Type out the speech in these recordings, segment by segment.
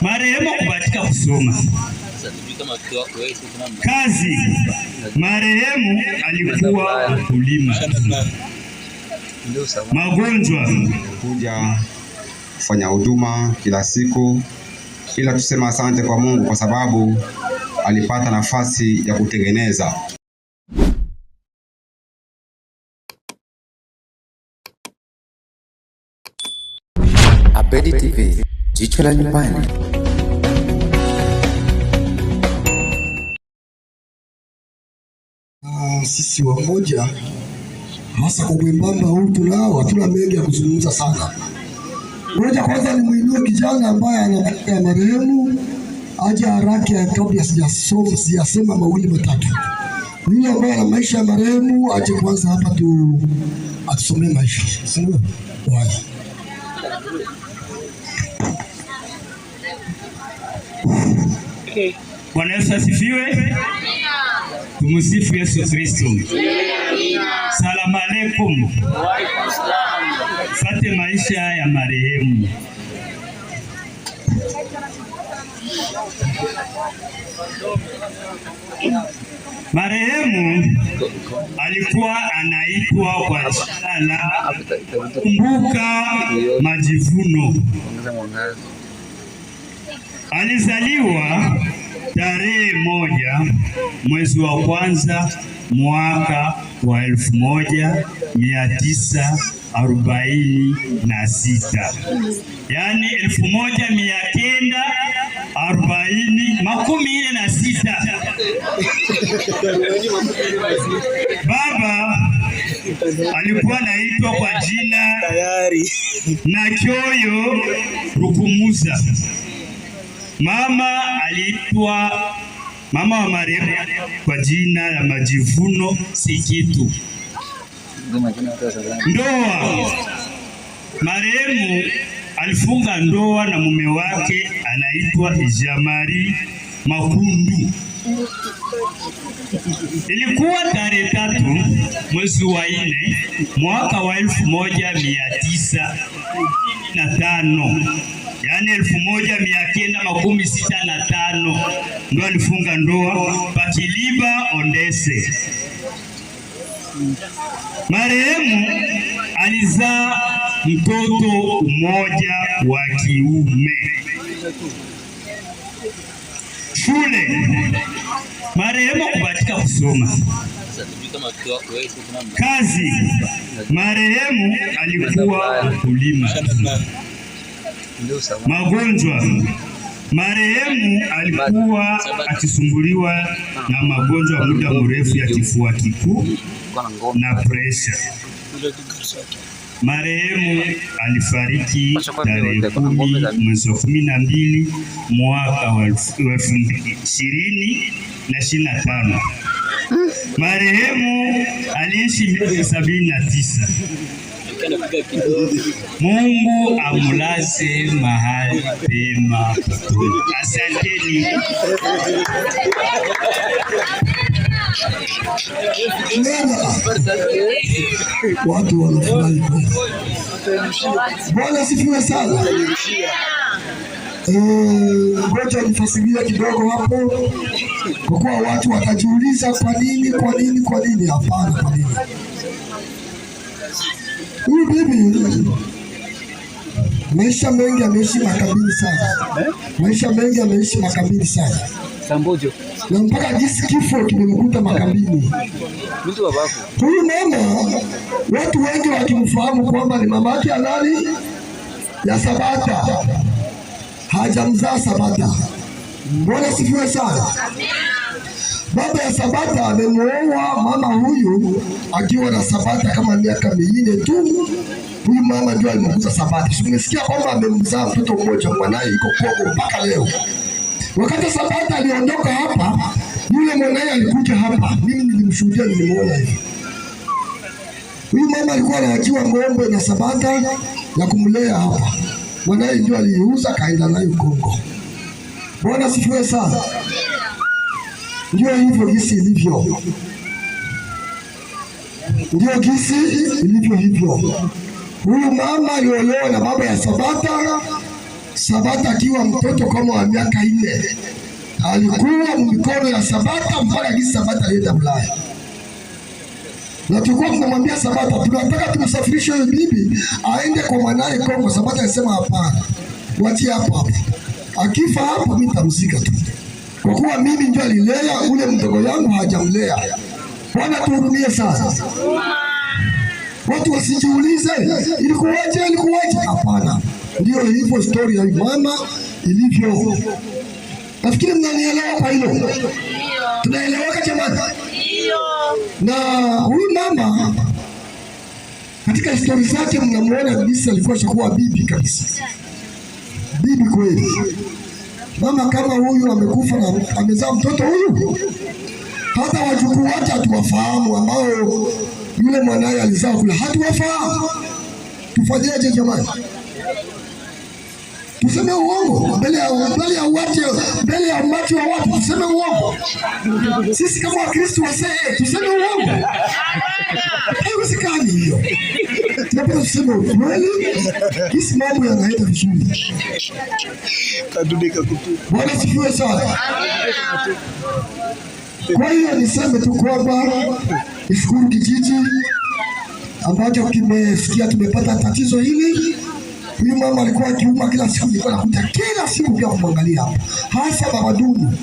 Marehemu kubahatika kusoma. Kazi, marehemu alikuwa mkulima. Magonjwa, kuja kufanya huduma kila siku, ila tusema asante kwa Mungu kwa sababu alipata nafasi ya kutengeneza. Abedi TV, jicho la nyumbani. Sisi wamoja hasa kwa mwembamba huu hatuna mengi ya kuzungumza sana. Ngoja kwanza nimuinue kijana ambaye ana marehemu aje haraka kabla sijasema mawili matatu. Yule ambaye ana maisha ya marehemu aje kwanza hapa atusomee maisha. Sio? Wazi. Bwana Yesu asifiwe. Tumsifu Yesu Kristo. Salamu alaykum. Fate maisha ya marehemu. Marehemu alikuwa anaitwa kwa jina la Kumbuka Majivuno. Alizaliwa tarehe 1 mwezi wa kwanza mwaka wa 1946, yani 1946. Baba alikuwa anaitwa kwa jina Nakyoyo Rukumuza. Mama wa marehemu kwa jina la Majivuno Sikitu. Ndoa, marehemu alifunga ndoa na mume wake anaitwa Jamari Makundu. Ilikuwa tarehe 3 mwezi wa 4 mwaka wa 1965, yani 1965 ndo alifunga ndoa Pakiliba Ondese. Marehemu alizaa mtoto mmoja wa kiume. Shule, marehemu kubahatika kusoma. Kazi, marehemu alikuwa mkulima. Magonjwa, marehemu alikuwa akisumbuliwa na magonjwa ya muda mrefu ya kifua kikuu na presha. Marehemu alifariki tarehe 10 mwezi wa 12 mwaka wa 2025. Marehemu aliishi miaka 79. Mungu amulaze mahali pema. Asanteni. Watu wanafurahi. Bwana asifiwe sana. Ngoja nifasirie kidogo hapo, kwa kuwa watu watajiuliza kwa nini. Hapana, kwa nini huyu bibi maisha mengi ameishi makabili sana, na mpaka jinsi kifo kimemkuta makabili. Huyu mama watu wengi wakimfahamu kwamba ni mama yake halali ya Sabata, hajamzaa Sabata. Bwana asifiwe sana. Baba ya Sabata amemuoa mama huyu akiwa na Sabata kama miaka 4 tu. Huyu mama ndio alimkuza Sabata. Tumesikia kwamba amemzaa mtoto mmoja, mwanae yuko Kongo mpaka leo. Wakati Sabata aliondoka hapa, yule mwanae alikuja hapa. Mimi nilimshuhudia, nilimuona hivi. Huyu mama alikuwa anaachiwa ng'ombe na Sabata ya kumlea hapa. Mwanae ndio aliuza kaenda nayo Kongo. Bwana asifiwe sana. Ndio hivyo jinsi ilivyo. Hivyo. Huyu mama aliolewa na baba ya Sabata. Sabata akiwa mtoto kama wa miaka 4 alikuwa mikono ya Sabata mpaka gisi Sabata alienda Ulaya. Na tulikuwa tunamwambia Sabata tunataka tumsafirishe huyo bibi aende kwa mwanae Kongo. Sabata alisema hapana, watie hapo hapo, akifa hapo mimi nitamzika tu, kwa kuwa mimi ndio alilea ule mdogo yangu, hajamlea. Bwana tuhurumie sana. Watu wasijiulize ilikuwaje. Hapana, ndio hivyo story ya mama ilivyo. Nafikiri mnanielewa kwa hilo. Tunaeleweka jamani? Na huyu mama katika historia zake mnamuona kabisa alikuwa shakuwa bibi kabisa. Bibi kweli. Mama kama huyu amekufa na amezaa mtoto huyu, hata wajukuu wake hatuwafahamu, ambao yule mwanae alizaa kule hatuwafahamu. Tufanyeje jamani? Tuseme uongo mbele ya umati wa watu? Tuseme uongo? Sisi kama Wakristo wasee tuseme uongo? Haiwezekani hiyo. Tunapenda tuseme ukweli, kisi mambo yanaenda vizuri. Bwana sifiwe sana. Kwa hiyo niseme tu kwamba nishukuru kijiji ambacho kimesikia tumepata tatizo hili. Huyu mama alikuwa akiuma kila siku, nilikuwa nakuta kila siku pia kumwangalia hapa, hasa baba Dudu.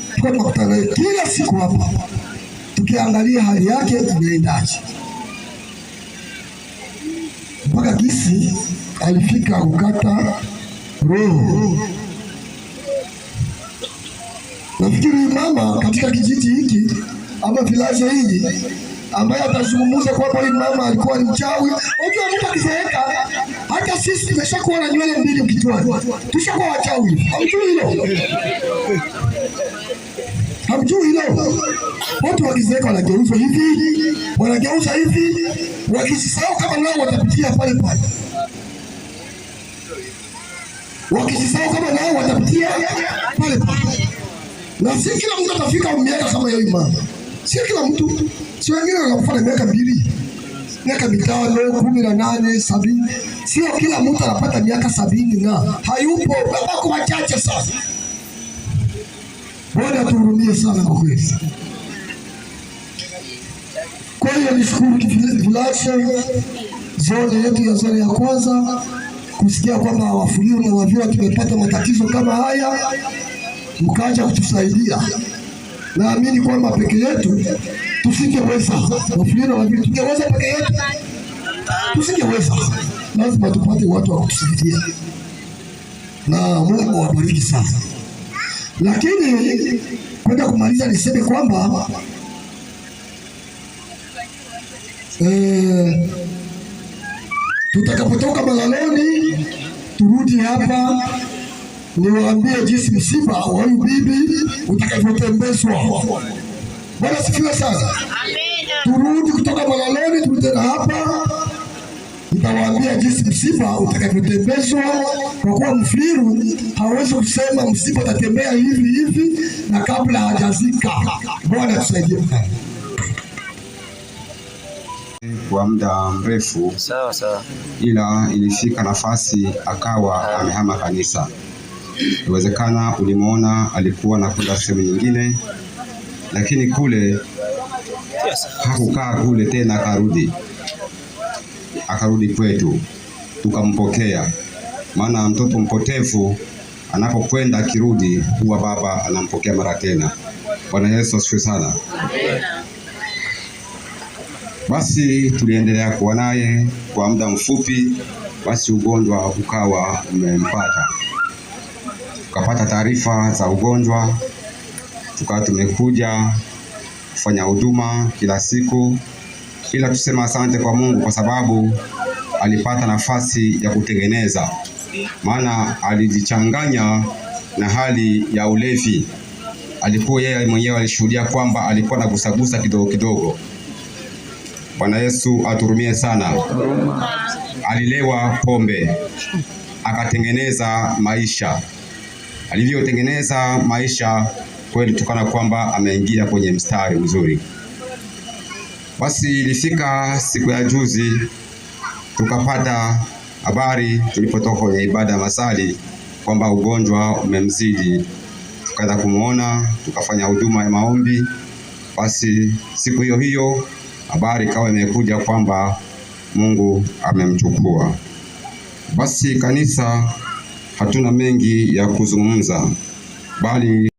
Tulikuwa tunakutana naye kila siku hapa, tukiangalia hali yake inaendaje, mpaka gisi alifika kukata roho. Nafikiri mama katika kijiji hiki ama vilaje hii ambaye atazungumza kwamba huyu mama alikuwa ni mchawi. Unajua mtu akizeeka, hata sisi tumeshakuwa na nywele mbili kichwani, tushakuwa wachawi. Hamjui hilo? Hamjui hilo? Watu wakizeeka wanageuza hivi, wakisahau kama nao watapitia pale pale. Na si kila mtu atafika miaka kama hiyo mama. Si kila mtu. Si wengine wanafanya miaka 2, miaka 5, 18, 70. Sio kila mtu anapata miaka 70 na hayupo, wako wachache sana. Bwana tuhurumie sana kwa kweli. Kwa hiyo nishukuru Kifulashe zone yetu ya zone ya kwanza kusikia kwamba Wafuliro na Wavira tumepata matatizo kama haya, mkaja kutusaidia. Naamini kwamba peke yetu tusingeweza. Wafuliro na Wavira tungeweza peke yetu? Tusingeweza. Lazima tupate watu wa kutusaidia. Na Mungu awabariki sana. Lakini kwenda kumaliza niseme kwamba tutakapotoka Malaloni turudi hapa niwaambie jinsi msiba wa huyu bibi utakavyotembezwa. Bwana sifiwe sana. Turudi kutoka Malaloni turudi tena hapa, nitawaambia jinsi msiba utakavyotembezwa, kwa kuwa Mfuliru hawezi kusema msiba utatembea hivi na kabla hajazika. Bwana tusaidie sana. Kwa muda mrefu sawa, ila ilifika nafasi akawa amehama kanisa. Inawezekana ulimuona alikuwa anakwenda sehemu nyingine, lakini kule hakukaa kule tena, akarudi kwetu, tukampokea. Maana mtoto mpotevu anapokwenda akirudi, huwa baba anampokea mara tena. Bwana Yesu asifiwe sana. Basi tuliendelea kuwa naye kwa muda mfupi, basi ugonjwa ukawa umempata. Tukapata taarifa za ugonjwa, tukawa tumekuja kufanya huduma kila siku, ila tusema asante kwa Mungu kwa sababu alipata nafasi ya kutengeneza. Maana alijichanganya na hali ya ulevi. Alikuwa yeye mwenyewe alishuhudia kwamba alikuwa anagusagusa kidogo. Bwana Yesu aturumie sana. Alilewa pombe, akatengeneza maisha. Alivyotengeneza maisha kweli, tukana kwamba ameingia kwenye mstari mzuri. Basi ilifika siku ya juzi, tukapata habari tulipotoka kwenye ibada ya masali kwamba ugonjwa umemzidi, tukaenda kumuona, tukafanya huduma ya maombi. Basi siku hiyo hiyo habari ikawa imekuja kwamba Mungu amemchukua. Basi kanisa, hatuna mengi ya kuzungumza, bali